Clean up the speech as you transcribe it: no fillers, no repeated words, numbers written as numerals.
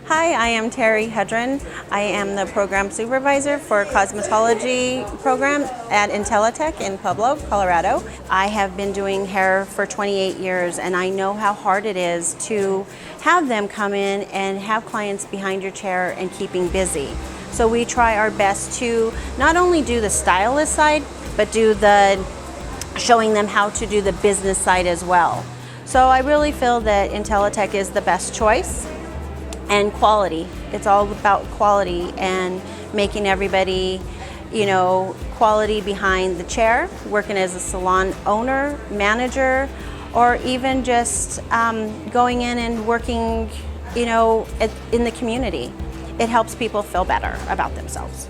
Hi, I am Terry Hedren. I am the program supervisor for cosmetology program at IntelliTec in Pueblo, Colorado. I have been doing hair for 28 years and I know how hard it is to have them come in and have clients behind your chair and keeping busy. So we try our best to not only do the stylist side, but do the showing them how to do the business side as well. So I really feel that IntelliTec is the best choice. And quality. It's all about quality and making everybody, quality behind the chair, working as a salon owner, manager, or even just going in and working, in the community. It helps people feel better about themselves.